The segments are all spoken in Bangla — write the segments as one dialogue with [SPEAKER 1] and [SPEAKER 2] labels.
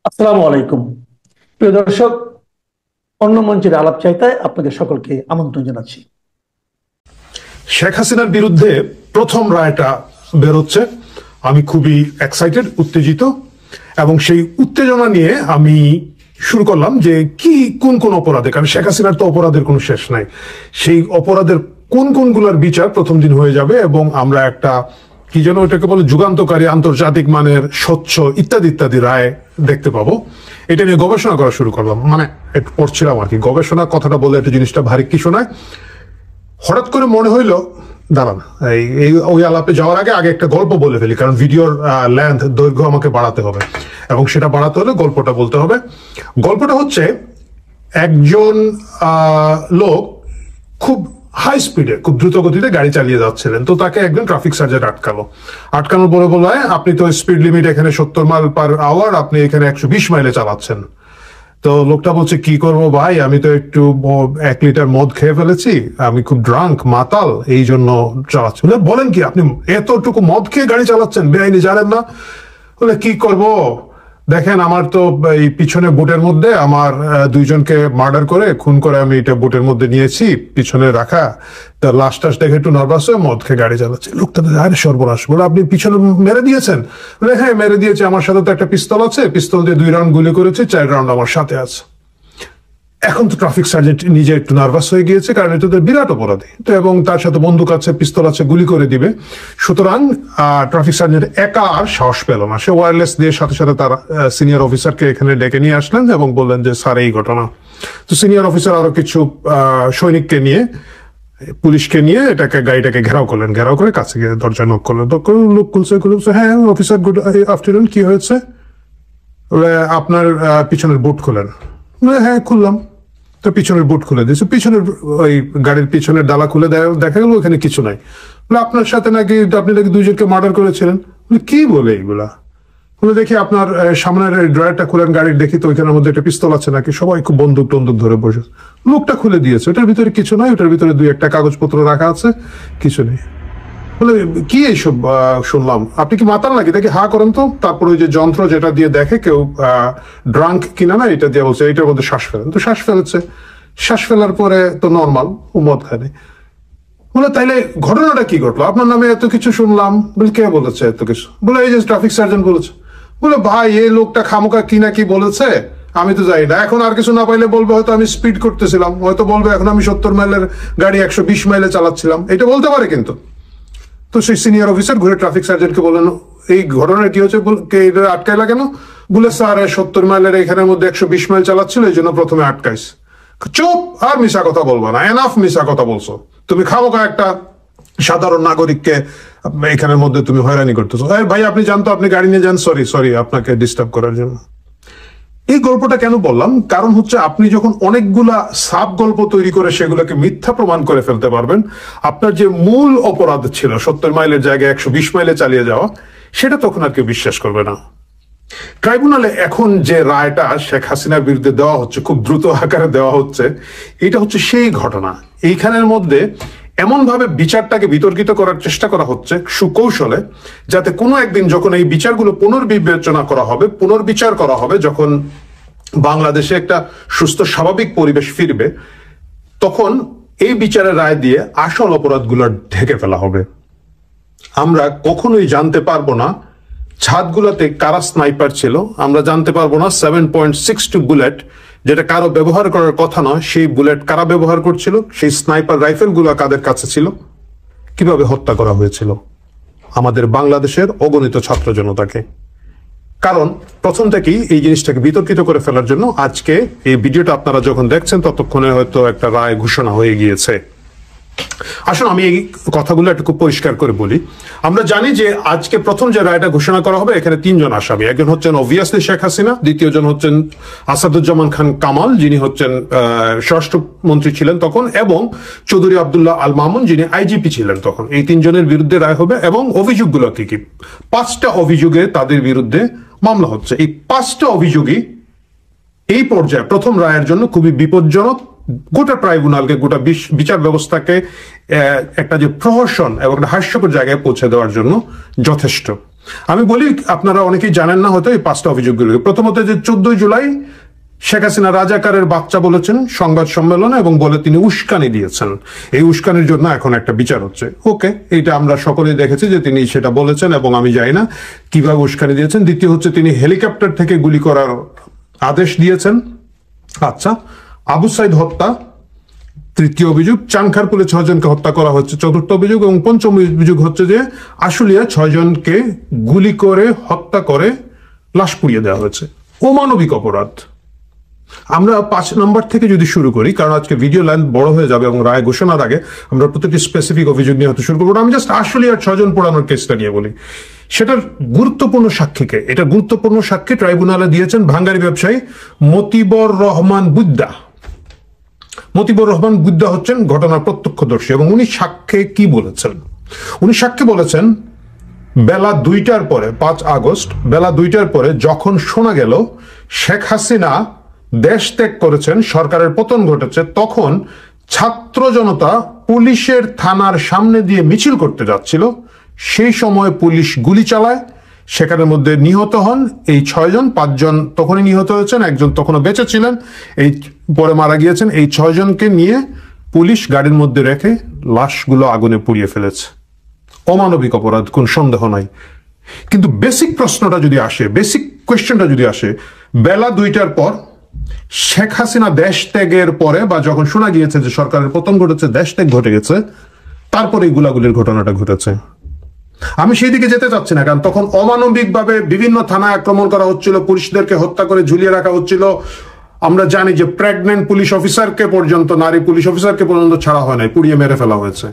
[SPEAKER 1] আসসালামু আলাইকুম। প্রিয় দর্শক, অন্য মঞ্চের আলাপ চাইতায় আপনাদের সকলকে আমন্ত্রণ জানাচ্ছি।
[SPEAKER 2] শেখ হাসিনার বিরুদ্ধে প্রথম রায়টা বেরোচ্ছে। আমি খুবই এক্সাইটেড, উত্তেজিত, এবং সেই উত্তেজনা নিয়ে আমি শুরু করলাম যে কি কোন কোন অপরাধে, কারণ শেখ হাসিনার তো অপরাধের কোনো শেষ নাই, সেই অপরাধের কোন কোনগুলোর বিচার প্রথম দিন হয়ে যাবে এবং আমরা একটা কি যেন ওইটাকে বলে যুগান্তকারী, আন্তর্জাতিক মানের, স্বচ্ছ ইত্যাদি ইত্যাদি রায় দেখতে পাবো। এটা নিয়ে গবেষণা করা শুরু করলাম, মানে একটু পড়ছিলাম আর কি। গবেষণা কথাটা বলে একটা জিনিসটা ভারী কি শোনায়। হঠাৎ করে মনে হইলো দাঁড়ান, ওই আলাপে যাওয়ার আগে একটা গল্প বলে ফেলি, কারণ ভিডিওর লেন্থ, দৈর্ঘ্য আমাকে বাড়াতে হবে এবং সেটা বাড়াতে হলে গল্পটা বলতে হবে। গল্পটা হচ্ছে একজন লোক খুব হাই স্পিডে, খুব দ্রুত গতিতে গাড়ি চালিয়ে যাচ্ছিলেন। তো তাকে একজন ট্রাফিক সার্জেন্ট আটকানোর পরে বলল, আপনি তো স্পিড লিমিট এখানে 70 মাইল পার আওয়ার, আপনি এখানে 120 মাইলে চালাচ্ছেন। তো লোকটা বলছে, কি করবো ভাই, আমি তো একটু 1 লিটার মদ খেয়ে ফেলেছি, আমি খুব ড্রাঙ্ক, মাতাল, এই জন্য চালাচ্ছি। বলেন কি, আপনি এতটুকু মদ খেয়ে গাড়ি চালাচ্ছেন, বেআইনি, জানেন না? বলে, কি করব, দেখেন আমার তো এই পিছনে বুটের মধ্যে আমার দুইজনকে মার্ডার করে, খুন করে আমি এটা বুটের মধ্যে নিয়েছি, পিছনে রাখা, তার লাশ টাশ দেখে একটু নার্ভাস হয়ে মদ খেয়ে গাড়ি চালাচ্ছে। লোকটা, আরে সর্বনাশ। বলে, আপনি পিছনে মেরে দিয়েছেন? বলে, হ্যাঁ মেরে দিয়েছি, আমার সাথে তো একটা পিস্তল আছে, পিস্তল দিয়ে 2 রাউন্ড গুলি করেছি, 4 রাউন্ড আমার সাথে আছে। এখন তো ট্রাফিক সার্জেন্ট নিজে একটু নার্ভাস হয়ে গিয়েছে, কারণ এটা তো বিরাট অপরাধী, তো এবং তার সাথে বন্দুক আছে, পিস্তল আছে, গুলি করে দিবে। সুতরাং ট্রাফিক সার্জেন্ট একা আর সাহস পেল না, সে ওয়্যারলেস দিয়ে সাথে সাথে তার সিনিয়র অফিসারকে এখানে ডেকে নিয়ে আসলেন এবং বললেন যে স্যার এই ঘটনা। তো সিনিয়র অফিসার আরো কিছু সৈনিককে নিয়ে, পুলিশকে নিয়ে গাড়িটাকে ঘেরাও করলেন, ঘেরাও করে কাছে গিয়ে দরজা নক করলেন। লোক খুলছে, হ্যাঁ অফিসার, গুড আফটারনুন, কি হয়েছে? আপনার পিছনের বুট খোলেন। হ্যাঁ খুললাম। তো পিছনের বুট খুলে দিয়েছে, পিছনের ওই গাড়ির পিছনের ডালা খুলে দেখা গেল ওখানে কিছু নাই। বলে, আপনার সাথে নাকি আপনি নাকি 2 জনকে মার্ডার করেছিলেন। বলে, কি বলে এইগুলা? বলে, দেখি আপনার সামনের ড্রয়ারটা খুলেন গাড়ির, দেখি তো ওইখানের মধ্যে একটা পিস্তল আছে নাকি। সবাই খুব বন্দুক টন্দুক ধরে বসে। লোকটা খুলে দিয়েছে, ওটার ভিতরে কিছু নাই, ওটার ভিতরে 2-1টা কাগজপত্র রাখা আছে, কিছু নেই। বলে, কি এইসব শুনলাম, আপনি কি মাতাল নাকি? দেখি হা করেন তো। তারপর ওই যে যন্ত্র যেটা দিয়ে দেখে কেউ ড্রাঙ্ক কিনা না, এটা দিয়ে বলছে এটার মধ্যে শ্বাস ফেলেন। তো শ্বাস ফেলেছে, শ্বাস ফেলার পরে তো নর্মাল, ও মদ খায়নি। বলে, তাইলে ঘটনাটা কি ঘটলো? আপনার নামে এত কিছু শুনলাম। বলে, কে বলেছে এত কিছু? বলে, এই যে ট্রাফিক সার্জেন্ট বলেছে। বলে, ভাই এই লোকটা খামোকা কি না কি বলেছে, আমি তো জানি না। এখন আর কিছু না পাইলে বলবে হয়তো আমি স্পিড করতেছিলাম, হয়তো বলবে এখন আমি 70 মাইলের গাড়ি 120 মাইলে চালাচ্ছিলাম, এটা বলতে পারে কিন্তু। তো সেই সিনিয়র অফিসার ঘুরে ট্রাফিক সার্জেন্টকে বললেন, এই ঘটনার কি হচ্ছে, আটকাইলা কেন? বলে, স্যার 70 মাইলের এখানের মধ্যে 120 মাইল চালাচ্ছিল, এই জন্য প্রথমে আটকাইছে। চুপ, আর মিশা কথা বলবো না, এনাফ মিশা কথা বলছো। তুমি খামোকা একটা সাধারণ নাগরিককে এখানের মধ্যে তুমি হয়রানি করতেছো। ভাই আপনি জানতো, আপনি গাড়ি নিয়ে যান, সরি আপনাকে ডিস্টার্ব করার জন্য। এই গল্পটা কেন বললাম, কারণ হচ্ছে আপনি যখন অনেকগুলা সাব গল্প তৈরি করে সেগুলোকে মিথ্যা প্রমাণ করে ফেলতে পারবেন, আপনার যে মূল অপরাধ ছিল 70 মাইলের জায়গায় 120 মাইলে চালিয়ে যাওয়া, সেটা তখন আর কেউ বিশ্বাস করবে না। ট্রাইব্যুনালে এখন যে রায়টা শেখ হাসিনার বিরুদ্ধে দেওয়া হচ্ছে, খুব দ্রুত আকারে দেওয়া হচ্ছে, এটা হচ্ছে সেই ঘটনা। এইখানের মধ্যে এমন ভাবে বিচারটাকে বিতর্কিত করার চেষ্টা করা হচ্ছে সুকৌশলে, যাতে কোনো একদিন যখন এই বিচারগুলো পুনর্বিবেচনা করা হবে, পুনর্বিচার করা হবে, যখন বাংলাদেশে একটা সুস্থ স্বাভাবিক পরিবেশ ফিরবে, তখন এই বিচারের রায় দিয়ে আসল অপরাধগুলো ঢেকে ফেলা হবে। আমরা কখনোই জানতে পারবো না ছাদগুলোতে কারা স্নাইপার ছিল, আমরা জানতে পারবো না 7.62 বুলেট, যেটা কারো ব্যবহার করার কথা নয়, সেই বুলেট কারা ব্যবহার করছিল, সেই স্নাইপার রাইফেল গুলো কাদের কাছে ছিল, কিভাবে হত্যা করা হয়েছিল আমাদের বাংলাদেশের অগণিত ছাত্র জনতাকে। কারণ প্রথম থেকেই এই জিনিসটাকে বিতর্কিত করে ফেলার জন্য আজকে এই ভিডিওটা আপনারা যখন দেখছেন ততক্ষণে হয়তো একটা রায় ঘোষণা হয়ে গিয়েছে। আসলে আমি এই কথাগুলো একটু খুব পরিষ্কার করে বলি। আমরা জানি যে আজকে প্রথম যে রায়টা ঘোষণা করা হবে, এখানে 3 জন আসামি। একজন হচ্ছেন অবভিয়াসলি শেখ হাসিনা, দ্বিতীয় জন হচ্ছেন আসাদুজ্জামান খান কামাল, যিনি হচ্ছেন স্বরাষ্ট্রমন্ত্রী ছিলেন তখন, এবং চৌধুরী আব্দুল্লাহ আল মামুন, যিনি আইজিপি ছিলেন তখন। এই 3 জনের বিরুদ্ধে রায় হবে এবং অভিযোগগুলো কি কি, 5টা অভিযোগে তাদের বিরুদ্ধে মামলা হচ্ছে। এই 5টা অভিযোগই এই পর্যায়ে প্রথম রায়ের জন্য খুবই বিপজ্জনক, গোটা ট্রাইব্যুনালকে, গোটা বিচার ব্যবস্থাকে একটা যে প্রহসন এবং একটা হাস্যকর জায়গায় পৌঁছে দেওয়ার জন্য যথেষ্ট। আমি বলি, আপনারা অনেকেই জানেন না হয়তো এই 5টা অভিযোগগুলো। প্রথমত যে 14 জুলাই শেখ হাসিনা রাজাকারের বাচ্চা বলেছেন সংবাদ সম্মেলনে, এবং বলে তিনি উস্কানি দিয়েছেন। এই উস্কানির জন্য এখন একটা বিচার হচ্ছে। ওকে, এটা আমরা সকলেই দেখেছি যে তিনি সেটা বলেছেন, এবং আমি জানি না কিভাবে উস্কানি দিয়েছেন। দ্বিতীয় হচ্ছে তিনি হেলিকপ্টার থেকে গুলি করার আদেশ দিয়েছেন। আচ্ছা, আবু সাইদ হত্যা তৃতীয় অভিযোগ, চানখারপুলে 6 জনকে হত্যা করা হচ্ছে চতুর্থ অভিযোগ, এবং পঞ্চম অভিযোগ হচ্ছে যে আশুলিয়া 6 জনকে গুলি করে হত্যা করে লাশ পুড়িয়ে দেওয়া হয়েছে। অমানবিক অপরাধ। আমরা 5 নম্বর থেকে যদি শুরু করি, কারণ আজকে ভিডিও লেন্থ বড় হয়ে যাবে এবং রায় ঘোষণার আগে আমরা প্রত্যেকটি স্পেসিফিক অভিযোগ নিয়ে হয়তো শুরু করবো। আমি জাস্ট আশুলিয়ার 6 জন পোড়ানোর কেসটা নিয়ে বলি। সেটার গুরুত্বপূর্ণ সাক্ষীকে, এটা গুরুত্বপূর্ণ সাক্ষী ট্রাইব্যুনালে দিয়েছেন ভাঙ্গারি ব্যবসায়ী মতিবর রহমান বুদ্দা। মতিবর রহমান বুদ্দা হচ্ছেন ঘটনার প্রত্যক্ষদর্শী, এবং উনি সাক্ষ্যে কি বলেছেন? উনি সাক্ষ্যে বলেছেন বেলা 2টার পরে, 5 আগস্ট বেলা 2টার পরে যখন শোনা গেল শেখ হাসিনা দেশ ত্যাগ করেছেন, সরকারের পতন ঘটেছে, তখন ছাত্র জনতা পুলিশের থানার সামনে দিয়ে মিছিল করতে যাচ্ছিল। সেই সময় পুলিশ গুলি চালায়, সেখানের মধ্যে নিহত হন এই 6 জন। 5 জন তখনই নিহত হয়েছেন, একজন তখনও বেঁচে ছিলেন, এই পরে মারা গিয়েছেন। এই 6 জনকে নিয়ে পুলিশ গাড়ির মধ্যে রেখে লাশগুলো আগুনে পুড়িয়ে ফেলেছে। অমানবিক অপরাধ, কোন সন্দেহ নাই। কিন্তু বেসিক প্রশ্নটা যদি আসে, বেসিক কোয়েশ্চেনটা যদি আসে, বেলা 2টার পর শেখ হাসিনা দেশ ত্যাগের পরে, বা যখন শোনা গিয়েছে যে সরকারের পতন ঘটেছে, দেশ ত্যাগ ঘটে গেছে, তারপরে এই গুলাগুলির ঘটনাটা ঘটেছে। আমি সেই দিকে যেতে চাচ্ছি না, কারণ তখন অমানবিকভাবে বিভিন্ন থানায় আক্রমণ করা হচ্ছিল, পুলিশদেরকে হত্যা করে ঝুলিয়ে রাখা হচ্ছিল। আমরা জানি যে প্রেগনেন্ট পুলিশ অফিসারকে পর্যন্ত, নারী পুলিশ অফিসারকে পর্যন্ত ছাড়া হয় নাই, পুড়িয়ে মেরে ফেলা হয়েছে।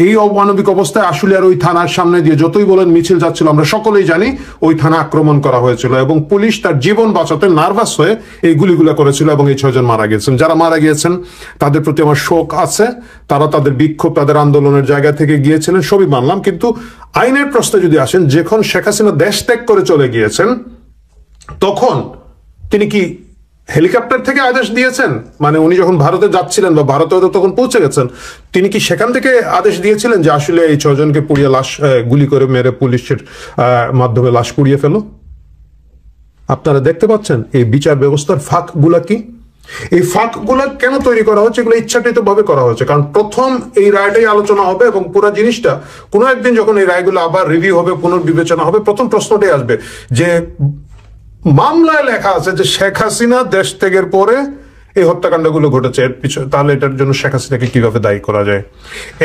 [SPEAKER 2] এই অমানবিক অবস্থায় আশুলিয়ার ওই থানার সামনে দিয়ে যতই বলেন মিছিল যাচ্ছিল, আমরা সকলেই জানি ওই থানা আক্রমণ করা হয়েছিল, এবং পুলিশ তার জীবন বাঁচাতে নার্ভাস হয়ে এই গুলিগুলো করেছিল, এবং এই 6 জন মারা গিয়েছেন। যারা মারা গিয়েছেন তাদের প্রতি আমার শোক আছে। তারা তাদের বিক্ষোভ, তাদের আন্দোলনের জায়গা থেকে গিয়েছিলেন, সবই মানলাম। কিন্তু আইনের প্রশ্নে যদি আসেন, যখন শেখ হাসিনা দেশ ত্যাগ করে চলে গিয়েছেন, তখন তিনি কি হেলিকপ্টার থেকে আদেশ দিয়েছেন? মানে উনি যখন ভারতে যাচ্ছিলেন, বা ভারতে হয়তো তখন পৌঁছে গেছেন, তিনি কি সেখান থেকে আদেশ দিয়েছিলেন যে আসলে এই 6 জনকে পুড়িয়ে লাশ, গুলি করে মেরে পুলিশের মাধ্যমে লাশ পুড়িয়ে ফেলো? আপনারা দেখতে পাচ্ছেন এই বিচার ব্যবস্থার ফাঁকগুলা কি? এই ফাঁকগুলা কেন তৈরি করা হচ্ছে? এগুলো ইচ্ছাকৃত ভাবে করা হচ্ছে, কারণ প্রথম এই রায়টাই আলোচনা হবে, এবং পুরো জিনিসটা কোনো একদিন যখন এই রায়গুলো আবার রিভিউ হবে, পুনর্বিবেচনা হবে, প্রথম প্রশ্নটাই আসবে যে মামলায় লেখা আছে যে শেখ হাসিনা দেশ ত্যাগের পরে এই হত্যাকাণ্ডগুলো ঘটেছে, এর পিছনে তাহলে এটার জন্য শেখ হাসিনাকে কিভাবে দায়ী করা যায়?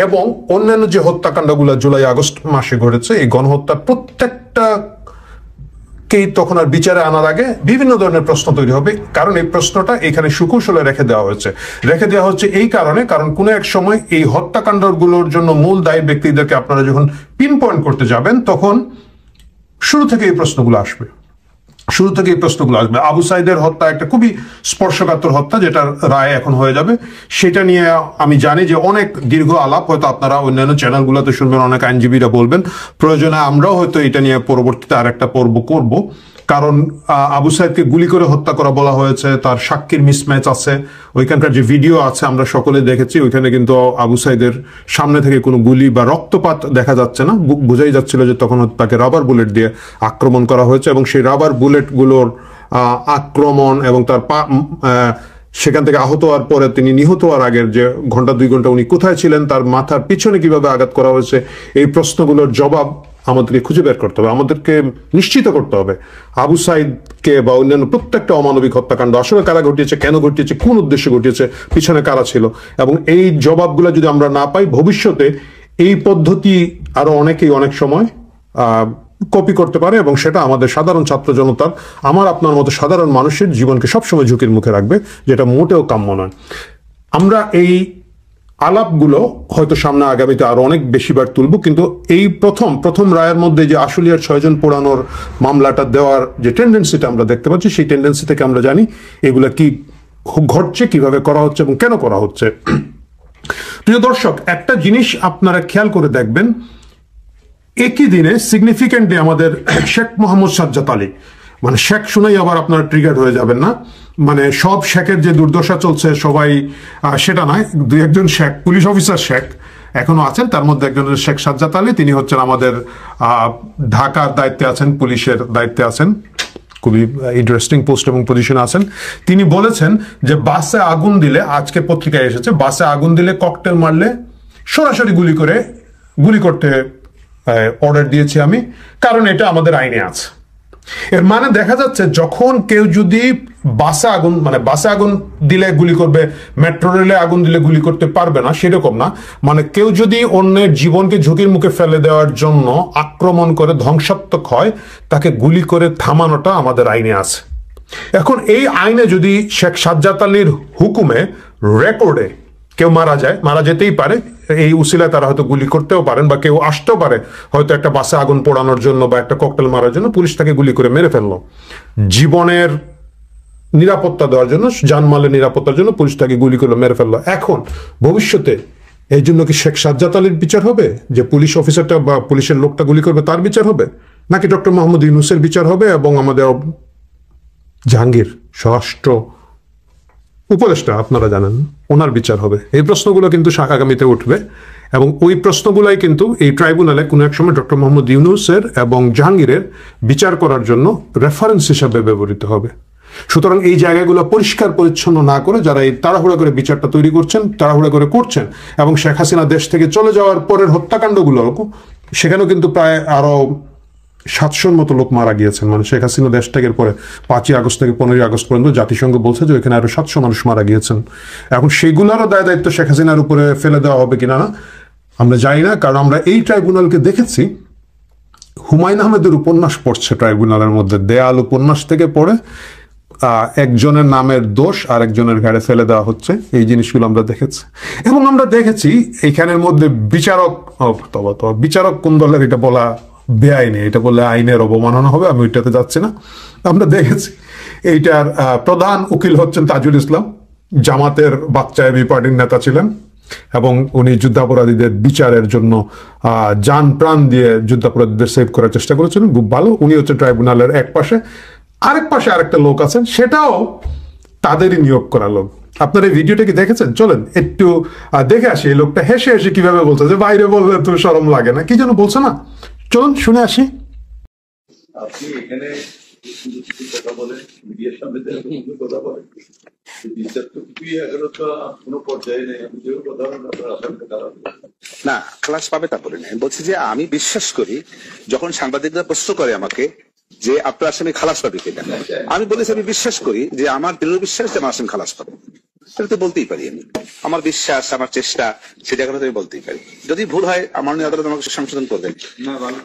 [SPEAKER 2] এবং অন্যান্য যে হত্যাকাণ্ডগুলো জুলাই আগস্ট মাসে ঘটেছে, এই গণহত্যার প্রত্যেকটা কেই তখন আর বিচারে আনার আগে বিভিন্ন ধরনের প্রশ্ন তৈরি হবে, কারণ এই প্রশ্নটা এখানে সুকৌশলে রেখে দেওয়া হচ্ছে এই কারণে, কারণ কোনো এক সময় এই হত্যাকাণ্ডগুলোর জন্য মূল দায়ী ব্যক্তিদেরকে আপনারা যখন পিন পয়েন্ট করতে যাবেন, তখন শুরু থেকে এই প্রশ্নগুলো আসবে। আবু সাইদের হত্যা একটা খুবই স্পর্শকাতর হত্যা, যেটার রায় এখন হয়ে যাবে। সেটা নিয়ে আমি জানি যে অনেক দীর্ঘ আলাপ হয়তো আপনারা অন্যান্য চ্যানেলগুলোতে শুনবেন, অনেক আইনজীবীরা বলবেন, প্রয়োজনে আমরাও হয়তো এটা নিয়ে পরবর্তীতে আর একটা পর্ব করব। কারণ আবু সাইদকে গুলি করে হত্যা করা বলা হয়েছে, তার সাক্ষীর মিসম্যাচ আছে, ওইখানকার যে ভিডিও আছে আমরা সকলে দেখেছি, ওইখানে কিন্তু আবু সাইদের সামনে থেকে কোনো গুলি বা রক্তপাত দেখা যাচ্ছে না, বোঝাই যাচ্ছিল যে তখন তাকে রাবার বুলেট দিয়ে আক্রমণ করা হয়েছে, এবং সেই রাবার বুলেটগুলোর আক্রমণ এবং তার সেখান থেকে আহত হওয়ার পরে তিনি নিহত হওয়ার আগের যে ঘন্টা 2 ঘন্টা উনি কোথায় ছিলেন, তার মাথার পিছনে কিভাবে আঘাত করা হয়েছে, এই প্রশ্নগুলোর জবাব আমাদেরকে খুঁজে বের করতে হবে। আমাদেরকে নিশ্চিত করতে হবে আবু সাইদকে বা অন্যান্য প্রত্যেকটা অমানবিক হত্যাকাণ্ড আসলে কারা ঘটিয়েছে, কেন ঘটিয়েছে, কোন উদ্দেশ্যে ঘটিয়েছে, পিছনে কারা ছিল, এবং এই জবাবগুলো যদি আমরা না পাই, ভবিষ্যতে এই পদ্ধতি আরো অনেকেই অনেক সময় কপি করতে পারে, এবং সেটা আমাদের সাধারণ ছাত্র জনতার, আমার আপনার মতো সাধারণ মানুষের জীবনকে সবসময় ঝুঁকির মুখে রাখবে, যেটা মোটেও কাম্য নয়। আমরা এই আলাপগুলো হয়তো সামনে আগামীতে আরো অনেক বেশিবার তুলব, কিন্তু এই প্রথম রায়ের মধ্যে যে আশুলিয়ার 6 জন পোড়ানোর মামলাটা দেওয়ার যে টেন্ডেন্সিটা আমরা দেখতে পাচ্ছি, সেই টেন্ডেন্সি থেকে আমরা জানি এগুলা কি ঘটছে, কিভাবে করা হচ্ছে এবং কেন করা হচ্ছে। প্রিয় দর্শক, একটা জিনিস আপনারা খেয়াল করে দেখবেন, একই দিনে সিগনিফিকেন্টলি আমাদের শেখ মোহাম্মদ সাজ্জাদ আলী, মানে শেখ শুনেই আবার আপনারা ট্রিগার্ড হয়ে যাবেন না, মানে সব শেখের যে দুর্দশা চলছে সবাই সেটা নয়, 2-1 শেখ পুলিশ অফিসার শেখ এখনো আছেন। তার মধ্যে একজন শেখ সাজ্জাদ আলী, তিনি হচ্ছেন আমাদের ঢাকার দায়িত্বে আছেন, পুলিশের দায়িত্বে আছেন, খুবই ইন্টারেস্টিং পোস্ট এবং পজিশনে আছেন। তিনি বলেছেন যে বাসে আগুন দিলে, আজকে পত্রিকায় এসেছে, বাসে আগুন দিলে ককটেল মারলে সরাসরি গুলি করতে অর্ডার দিয়েছি আমি, কারণ এটা আমাদের আইনে আছে। এর মানে দেখা যাচ্ছে যখন কেউ যদি বাসে আগুন দিলে গুলি করবে, মেট্রো রেলে আগুন দিলে গুলি করতে পারবে না, সেরকম না। মানে কেউ যদি অন্যের জীবনকে ঝুঁকির মুখে ফেলে দেওয়ার জন্য আক্রমণ করে ধ্বংসাত্মক হয়, তাকে গুলি করে থামানোটা আমাদের আইনে আছে। এখন এই আইনে যদি শেখ সাজ্জাদ আলীর হুকুমে, রেকর্ডে কেউ মারা যেতেই পারে, এই উসিলায় তারা হয়তো গুলি করতেও পারেন, বা কেউ আসতেও পারে হয়তো একটা বাসে আগুন পোড়ানোর জন্য বা একটা ককটেল মারার জন্য, পুলিশ তাকে গুলি করে মেরে ফেললো। জীবনের নিরাপত্তা দেওয়ার জন্য, জানমালের নিরাপত্তার জন্য পুলিশ তাকে গুলি করে মেরে ফেললো। এখন ভবিষ্যতে এই জন্য কি শেখ সাজ্জাদ আলীর বিচার হবে, যে পুলিশ অফিসারটা বা পুলিশের লোকটা গুলি করবে তার বিচার হবে, নাকি ডক্টর মোহাম্মদ ইউনূসের বিচার হবে এবং আমাদের জাহাঙ্গীর স্বরাষ্ট্র উপদেষ্টা, আপনারা জানেন, ওনার বিচার হবে? এই প্রশ্নগুলো কিন্তু আগামীতে উঠবে, এবং ওই প্রশ্নগুলাই কিন্তু এই ট্রাইব্যুনালে কোনো এক সময় ডক্টর মোহাম্মদ ইউনূসের এবং জাহাঙ্গীরের বিচার করার জন্য রেফারেন্স হিসাবে ব্যবহৃত হবে। সুতরাং এই জায়গাগুলো পরিষ্কার পরিচ্ছন্ন না করে যারা এই তাড়াহুড়া করে বিচারটা তৈরি করছেন, তাড়াহুড়া করে করছেন, এবং শেখ হাসিনা দেশ থেকে চলে যাওয়ার পরের হত্যাকাণ্ডগুলো, সেখানেও কিন্তু প্রায় আরো 700-র মতো লোক মারা গিয়েছেন। মানে শেখ হাসিনা দেশ ত্যাগের পরে 5ই আগস্ট থেকে 15ই আগস্ট পর্যন্ত জাতিসংঘ বলছে যে ওইখানে আরো 700 মানুষ মারা গিয়েছেন। এখন সেগুলোরও দায় দায়িত্ব শেখ হাসিনার উপরে ফেলে দেওয়া হবে কিনা না আমরা জানি না, কারণ আমরা এই ট্রাইব্যুনালকে দেখেছি হুমায়ুন আহমেদের উপন্যাস পড়ছে ট্রাইব্যুনালের মধ্যে, দেয়াল উপন্যাস থেকে পড়ে একজনের নামের দোষ আর একজনের ঘাড়ে ফেলে দেওয়া হচ্ছে, এই জিনিসগুলো আমরা দেখেছি। এবং আমরা দেখেছি এইখানের মধ্যে বিচারক কোন দলের, এটা বলা বেআইনি, এটা বললে আইনের অবমাননা হবে, আমি ওইটাতে যাচ্ছি না। আমরা দেখেছি এইটার প্রধান উকিল হচ্ছেন তাজুল ইসলাম, জামাতের বাচ্চা এবি পার্টির নেতা ছিলেন, এবং উনি যুদ্ধাপরাধীদের বিচারের জন্য জান প্রাণ দিয়ে যুদ্ধাপরাধীদের সেভ করার চেষ্টা করেছিলেন, খুব ভালো। উনি হচ্ছে ট্রাইব্যুনালের এক পাশে, আরেক পাশে আরেকটা লোক আছেন, সেটাও তাদেরই নিয়োগ করা লোক। আপনার এই ভিডিওটা কি দেখেছেন? চলেন একটু দেখে আসি। এই লোকটা হেসে হেসে কিভাবে বলছে, যে বাইরে বললে তো শরম লাগে না, কি যেন বলছে না, চলুন শুনে আসি।
[SPEAKER 3] আপনি এখানে কথা বলেন, মিডিয়ার সামনে কথা বলেন, বিচার তো কিছুই কোনো পর্যায়ে নেই। আপনি যেও কথা বলেন আপনার আসামকে দাঁড়াবে
[SPEAKER 4] না, ক্লাস পাবে তা বলে নেই। বলছি যে আমি বিশ্বাস করি, যখন সাংবাদিকরা প্রশ্ন করে আমাকে যে আপনার আসামি খালাস পাবে কিনা, আমি বলেছি আমি বিশ্বাস করি যে আমার দৃঢ় বিশ্বাস যে আমার আসামি খালাস পাবে। সেটা তো বলতেই পারি আমি, আমার বিশ্বাস, আমার চেষ্টা, সে জায়গাটা আমি বলতেই পারি। যদি ভুল হয় আমার আদালত আমাকে সংশোধন করবেন।
[SPEAKER 3] না, ভালো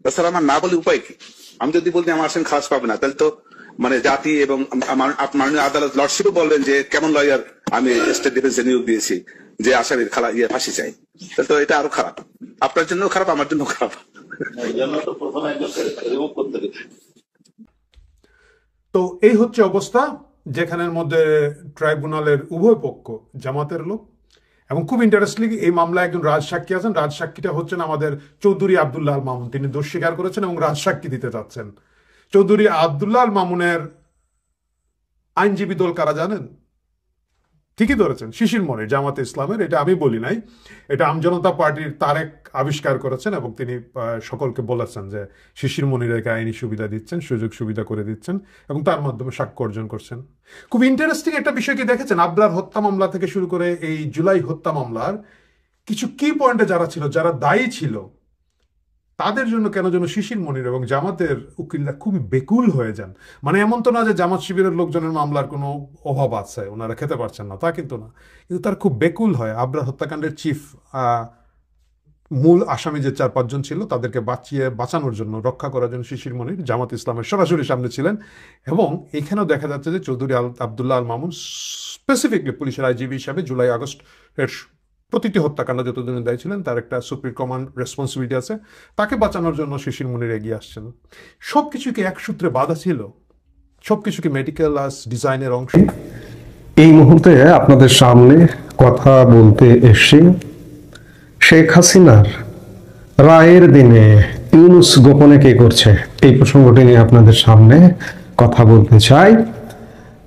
[SPEAKER 4] তাছাড়া আমার না বলে উপায় কি? আমি যদি বলতে আমার আসামি খালাস পাবে না, তাহলে তো মানে জাতি এবং মাননীয় আদালত লর্ডশিপও বলবেন যে কেমন লয়ার আমি স্টেট ডিফেন্সে নিয়োগ দিয়েছি যে আসামির ফাঁসি চাই। তাহলে তো এটা আরো খারাপ, আপনার জন্য খারাপ, আমার জন্য খারাপ।
[SPEAKER 2] তো এই হচ্ছে অবস্থা, যেখানের মধ্যে ট্রাইব্যুনালের উভয় পক্ষ জামাতের লোক। এবং খুব ইন্টারেস্টিং, এই মামলায় একজন রাজসাক্ষী আছেন, রাজসাক্ষীটা হচ্ছেন আমাদের চৌধুরী আব্দুল্লাহ আল মামুন। তিনি দোষ স্বীকার করেছেন এবং রাজসাক্ষী দিতে চাচ্ছেন। চৌধুরী আব্দুল্লাহ আল মামুনের আইনজীবী দল কারা জানেন? ঠিকই ধরেছেন, শিশির মনির, জামাতে ইসলামের। এটা আমি বলি নাই, এটা আমজনতা পার্টির তারেক আবিষ্কার করেছেন, এবং তিনি সকলকে বলেছেন যে শিশির মনিরকে আইনি সুবিধা দিচ্ছেন, সুযোগ সুবিধা করে দিচ্ছেন, এবং তার মাধ্যমে সাক্ষ্য অর্জন করছেন। খুব ইন্টারেস্টিং একটা বিষয় কি দেখেছেন, আবরার হত্যা মামলা থেকে শুরু করে এই জুলাই হত্যা মামলার কিছু কি পয়েন্টে যারা ছিল, যারা দায়ী ছিল, তাদের জন্য কেন যেন শিশির মনির এবং জামাতের উকিলরা খুবই বেকুল হয়ে যান। মানে এমন তো না যে জামাত শিবিরের লোকজনের মামলার কোনো অভাব আছে, ওনারা খেতে পারছেন না, তা কিন্তু না, কিন্তু তার খুব বেকুল হয়। আবরার হত্যাকাণ্ডের চিফ মূল আসামি যে 4-5 জন ছিল, তাদেরকে বাঁচানোর জন্য, রক্ষা করার জন্য শিশির মনির জামাত ইসলামের সরাসরি সামনে ছিলেন। এবং এখানেও দেখা যাচ্ছে যে চৌধুরী আব্দুল্লাহ আল মামুন স্পেসিফিকলি পুলিশের আইজিবি হিসাবে জুলাই আগস্টের প্রতিটি হত্যাকাণ্ড যতদিন দায়ী ছিলেন, তার একটা সুপ্রিম কমান্ড রেসপন্সিবিলিটি আছে, তাকে বাঁচানোর জন্য শিশির মনির এগিয়ে আসছেন। সবকিছু কি এক সূত্রে বাধা ছিল? সবকিছু কি মেডিকেল ডিজাইনের অংশ?
[SPEAKER 5] এই মুহূর্তে আপনাদের সামনে কথা বলতে এসে শেখ হাসিনার রায়ের দিনে ইউনূস গোপনে কে করছে, এই প্রসঙ্গটি নিয়ে আপনাদের সামনে কথা বলতে চাই।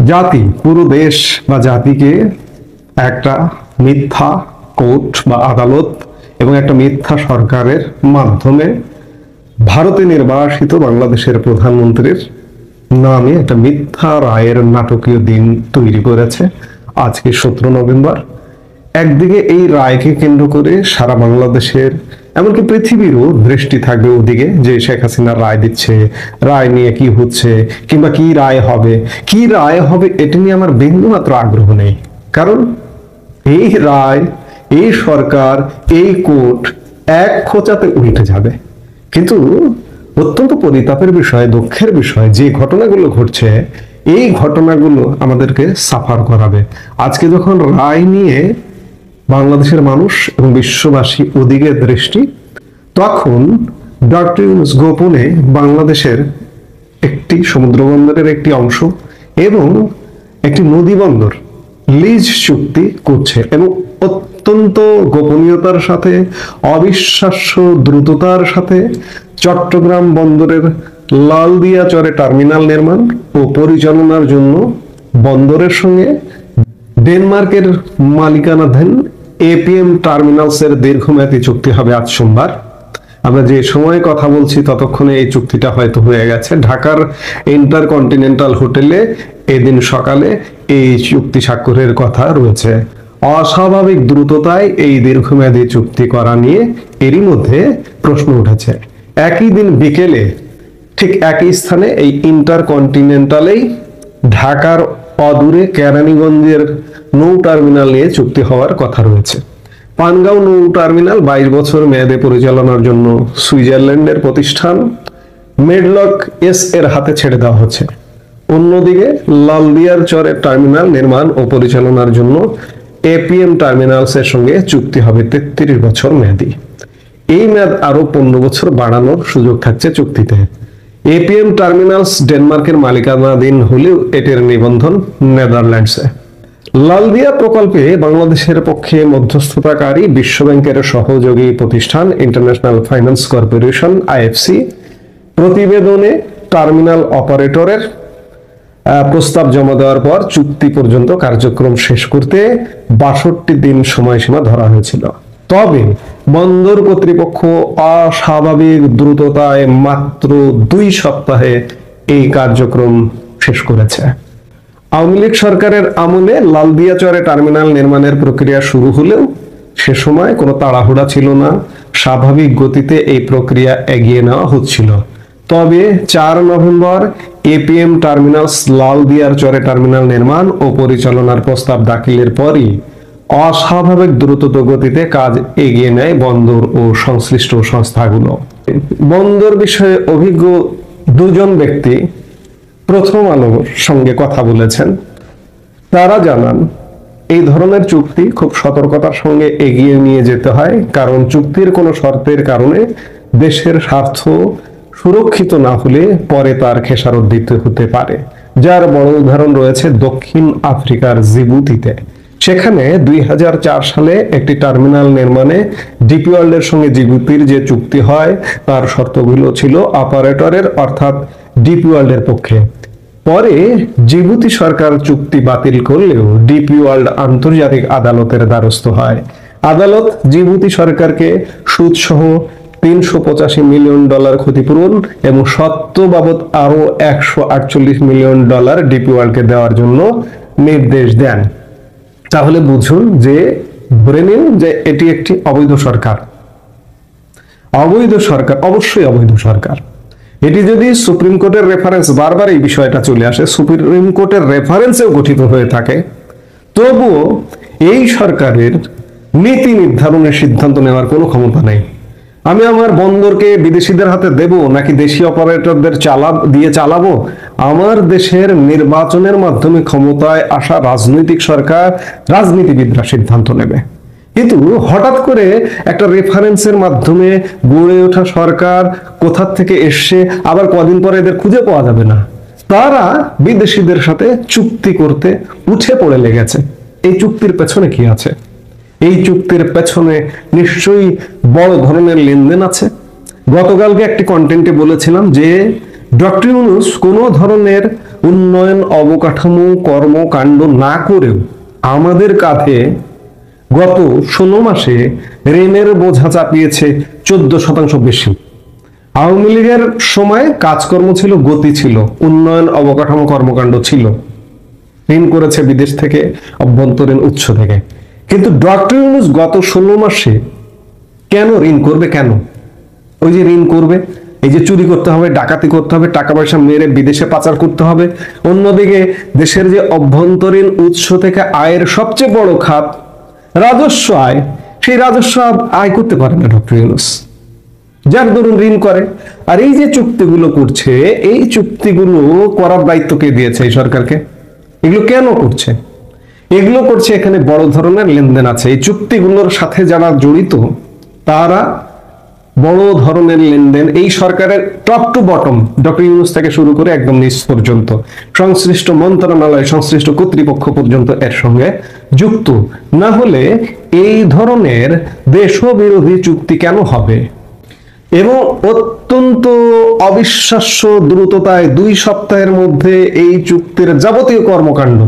[SPEAKER 5] জাতি, পুরো দেশ বা জাতিকে একটা মিথ্যা কোর্ট বা আদালত এবং একটা মিথ্যা সরকারের মাধ্যমে ভারতে নির্বাসিত বাংলাদেশের প্রধানমন্ত্রীর নামে একটা মিথ্যা রায়ের নাটকীয় দিন তৈরি করেছে আজকে 17 নভেম্বর। একদিকে এই রায়কে কেন্দ্র করে সারা বাংলাদেশের এমনকি পৃথিবীরও দৃষ্টি থাকবে ওদিকে, যে শেখ হাসিনা রায় দিচ্ছে, রায় নিয়ে কি হচ্ছে কিংবা কি রায় হবে এটা নিয়ে আমার বিন্দুমাত্র আগ্রহ নেই। কারণ এই রায়, এই সরকার, এই কোর্ট এক খোঁচাতে উল্টে যাবে। কিন্তু অত্যন্ত পরিতাপের বিষয়, দুঃখের বিষয়, যে ঘটনাগুলো ঘটছে এই ঘটনাগুলো আমাদেরকে সাফার করাবে। আজকে যখন রায় নিয়ে বাংলাদেশের মানুষ এবং বিশ্ববাসী ওদিকে দৃষ্টি, তখন ডক্টর ইউনূস গোপনে বাংলাদেশের একটি সমুদ্র বন্দরের একটি অংশ এবং একটি নদী বন্দর লিজ চুক্তি করছে এবং অত্যন্ত গোপনীয়তার সাথে, অবিশ্বাস্য দ্রুততার সাথে চট্টগ্রাম বন্দরের লালদিয়া চরে টার্মিনাল নির্মাণ ও পরিচালনার জন্য বন্দরের সঙ্গে ডেনমার্কের মালিকানাধীন এপিএম টার্মিনালসের দীর্ঘমেয়াদী চুক্তি হবে আজ সোমবার। আমরা যে সময় কথা বলছি ততক্ষণে এই চুক্তিটা হয়তো হয়ে গেছে। ঢাকার ইন্টারকন্টিনেন্টাল হোটেলে এদিন সকালে এই চুক্তি স্বাক্ষরের কথা রয়েছে। অস্বাভাবিক দ্রুততায় এই দীর্ঘমেয়াদী চুক্তি করা নিয়ে এরই মধ্যে প্রশ্ন উঠেছে। একই দিন বিকেলে ঠিক একই স্থানে এই ইন্টারকন্টিনেন্টালেই ঢাকার অদূরে কেরানীগঞ্জের নৌ টার্মিনাল নিয়ে চুক্তি হওয়ার কথা রয়েছে। পানগাঁও নৌ টার্মিনাল 22 বছর মেয়াদে পরিচালনার জন্য সুইজারল্যান্ডের প্রতিষ্ঠান মেডলক এস এর হাতে ছেড়ে দেওয়া হচ্ছে। অন্যদিকে লালদিয়ার চরে টার্মিনাল নির্মাণ ও পরিচালনার জন্য এপিএম টার্মিনালস এর সঙ্গে চুক্তি হবে 33 বছর মেয়াদী। এই মেয়াদ আরো 15 বছর বাড়ানোর সুযোগ থাকছে চুক্তিতে। এপিএম টার্মিনালস ডেনমার্কের মালিকানাধীন হলেও এটির নিবন্ধন নেদারল্যান্ডসে। লালদিয়া প্রকল্পে বাংলাদেশের পক্ষে মধ্যস্থতাকারী বিশ্বব্যাংকের সহযোগী প্রতিষ্ঠান ইন্টারন্যাশনাল ফাইন্যান্স কর্পোরেশন আইএফসি প্রতিবেদনে টার্মিনাল অপারেটরের প্রস্তাব জমা দেওয়ার পর চুক্তি পর্যন্ত কার্যক্রম শেষ করতে 62 দিন সময়সীমা ধরা হয়েছিল। তবে বন্দর কর্তৃপক্ষ অস্বাভাবিক দ্রুততায় মাত্র 2 সপ্তাহে এই কার্যক্রম শেষ করেছে। আওয়ামী লীগ সরকারের আমলে লালদিয়া চরে টার্মিনাল নির্মাণের প্রক্রিয়া শুরু হলেও সে সময় কোনো তাড়াহুড়া ছিল না, স্বাভাবিক গতিতে এই প্রক্রিয়া এগিয়ে নেওয়া হচ্ছিল। তবে 4 নভেম্বর এপিএম টার্মিনালস লালদিয়ার চরে টার্মিনাল নির্মাণ ও পরিচালনার প্রস্তাব দাখিলের পরই অস্বাভাবিক দ্রুত গতিতে কাজ এগিয়ে নেয় বন্দর ও সংশ্লিষ্ট সংস্থাগুলো। বন্দর বিষয়ে অভিজ্ঞ 2 জন ব্যক্তি প্রথম আলোর সঙ্গে কথা বলেছেন। তারা জানান এই ধরনের চুক্তি খুব সতর্কতার সঙ্গে এগিয়ে নিয়ে যেতে হয়, কারণ চুক্তির কোনো শর্তের কারণে দেশের স্বার্থ সুরক্ষিত না হলে পরে তার খেসারত দিতে হতে পারে। যার বড় উদাহরণ রয়েছে দক্ষিণ আফ্রিকার জিবুতিতে। সেখানে 2004 সালে একটি টার্মিনাল নির্মাণে ডিপি ওয়ার্ল্ডের সঙ্গে জিবুতির যে চুক্তি হয় তার শর্তগুলো ছিল অপারেটরের অর্থাৎ ডিপি ওয়ার্ল্ডের পক্ষে। পরে জিবুতি সরকার চুক্তি বাতিল করলেও ডিপি ওয়ার্ল্ড আন্তর্জাতিক আদালতের দ্বারস্থ হয়। আদালত জিবুতি সরকারকে সুদসহ $385 মিলিয়ন ক্ষতিপূরণ এবং সত্ত্ব বাবদ আরো $148 মিলিয়ন ডিপি ওয়ার্ল্ডকে দেওয়ার জন্য নির্দেশ দেন। তাহলে বুঝুন যে, ধরে নিন যে এটি একটি অবৈধ সরকার। অবৈধ সরকার, অবশ্যই অবৈধ সরকার। এটি যদি সুপ্রিম কোর্টের রেফারেন্স, বারবার এই বিষয়টা চলে আসে, সুপ্রিম কোর্টের রেফারেন্সেও গঠিত হয়ে থাকে, তবুও এই সরকারের নীতি নির্ধারণের সিদ্ধান্ত নেওয়ার কোনো ক্ষমতা নেই। আমি আমার বন্দরকে বিদেশিদের হাতে দেব নাকি দেশি অপারেটরদের দিয়ে চালাবো, আমার দেশের নির্বাচনের মাধ্যমে ক্ষমতায় আসা রাজনৈতিক সরকার, রাজনীতিবিদরা সিদ্ধান্ত নেবে। কিন্তু হঠাৎ করে একটা রেফারেন্সের মাধ্যমে গড়ে ওঠা সরকার কোথা থেকে এসছে, আবার কদিন পরে এদের খুঁজে পাওয়া যাবে না। তারা বিদেশিদের সাথে চুক্তি করতে উঠে পড়ে লেগেছে। এই চুক্তির পেছনে কি আছে? এই চুক্তির পেছনে নিশ্চয়ই বড় ধরনের লেনদেন আছে। গতকালকে একটি কন্টেন্টে বলেছিলাম যে ডক্টর ইউনূস কোনো ধরনের উন্নয়ন অবকাঠামো কর্মকাণ্ড না করেও আমাদের কাঁধে গত 16 মাসে ঋণের বোঝা চাপিয়েছে 14% বেশি। আওয়ামী লীগের সময় কাজকর্ম ছিল, গতি ছিল, উন্নয়ন অবকাঠামো কর্মকাণ্ড ছিল, ঋণ করেছে বিদেশ থেকে, অভ্যন্তরীণ উৎস থেকে। কিন্তু ডক্টর ইউনূস গত 16 মাসে কেন ঋণ করবে? কেন? ওই যে ঋণ করবে, এই যে চুরি করতে হবে, ডাকাতি করতে হবে, টাকা পয়সা মেরে বিদেশে পাচার করতে হবে। অন্যদিকে দেশের যে অভ্যন্তরীণ উৎস থেকে আয়ের সবচেয়ে বড় খাত রাজস্ব আয়, সেই রাজস্ব আয় করতে পারে না ডক্টর ইউনূস, যার দরুন ঋণ করে। আর এই যে চুক্তিগুলো করছে, এই চুক্তিগুলো করার দায়িত্ব কে দিয়েছে এই সরকারকে? এগুলো কেন করছে? এগুলো করছে, এখানে বড় ধরনের লেনদেন আছে। এই চুক্তিগুলোর সাথে যারা জড়িত তারা বড় ধরনের লেনদেন, এই সরকারের top to bottom, doctor Yunus থেকে শুরু করে একদম নিচ পর্যন্ত, সংশ্লিষ্ট মন্ত্রণালয়, সংশ্লিষ্ট কর্তৃপক্ষ পর্যন্ত এর সঙ্গে যুক্ত। না হলে এই ধরনের দেশবিরোধী চুক্তি কেন হবে? এবং অত্যন্ত অবিশ্বাস্য দ্রুততায় 2 সপ্তাহের মধ্যে এই চুক্তির যাবতীয় কর্মকাণ্ড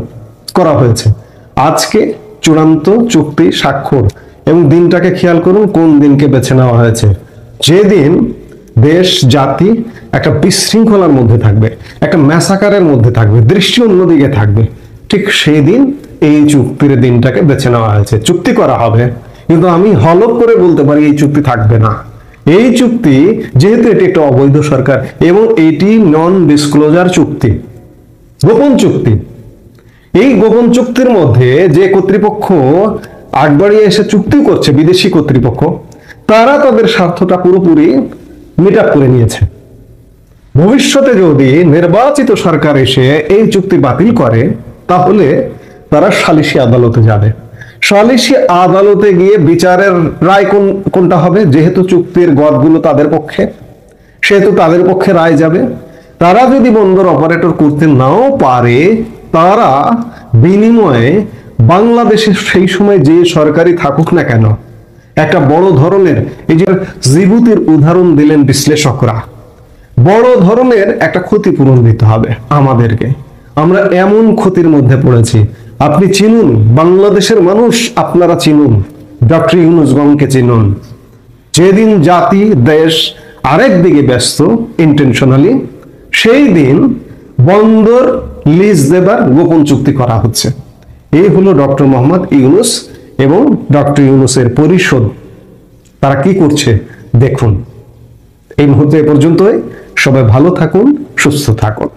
[SPEAKER 5] করা হয়েছে। আজকে চূড়ান্ত চুক্তি স্বাক্ষর, এবং দিনটাকে খেয়াল করুন, কোন দিনকে বেছে নেওয়া হয়েছে? যেদিন দেশ জাতি একটা বিশৃঙ্খলার মধ্যে থাকবে, একটা ম্যাসাকারের মধ্যে থাকবে, দৃষ্টি অন্যদিকে থাকবে, ঠিক সেই দিন এই চুক্তির দিনটাকে বেছে নেওয়া হয়েছে। চুক্তি করা হবে, কিন্তু আমি হলফ করে বলতে পারি এই চুক্তি থাকবে না। এই চুক্তি, যেহেতু এটি একটা অবৈধ সরকার এবং এটি নন ডিসক্লোজার চুক্তি, গোপন চুক্তি, এই গোপন চুক্তির মধ্যে যে কর্তৃপক্ষ আগ বাড়িয়ে এসে চুক্তি করছে, বিদেশি কর্তৃপক্ষ, তারা তাদের স্বার্থটা পুরোপুরি মিট আপ করে নিয়েছে। ভবিষ্যতে যদি নির্বাচিত সরকার এসে এই চুক্তি বাতিল করে, তাহলে তারা সালিসি আদালতে যাবে। সালিসি আদালতে গিয়ে বিচারের রায় কোনটা হবে? যেহেতু চুক্তির গদগুলো তাদের পক্ষে, সেহেতু তাদের পক্ষে রায় যাবে। তারা যদি বন্দর অপারেটর করতে নাও পারে, তারা বিনিময়ে বাংলাদেশের সেই সময় যে সরকারি থাকুক না কেন, একটা বড় ধরনের, এই যে জিবুতির উদাহরণ দিলেন বিশ্লেষকরা, বড় ধরনের একটা ক্ষতিপূরণ দিতে হবে আমাদেরকে। আমরা এমন ক্ষতির মধ্যে পড়েছি। আপনি চিনুন, বাংলাদেশের মানুষ আপনারা চিনুন, ডক্টর ইউনূস গংকে চিনুন। যেদিন জাতি, দেশ আরেক দিকে ব্যস্ত ইন্টেনশনালি, সেই দিন বন্দর লিজ দেবার গোপন চুক্তি করা হচ্ছে। এই হলো ডক্টর মোহাম্মদ ইউনূস এবং ডক্টর ইউনূসের পরিষদ। তারা কি করছে দেখুন। এই মুহূর্তে এ পর্যন্তই। সবাই ভালো থাকুন, সুস্থ থাকুন।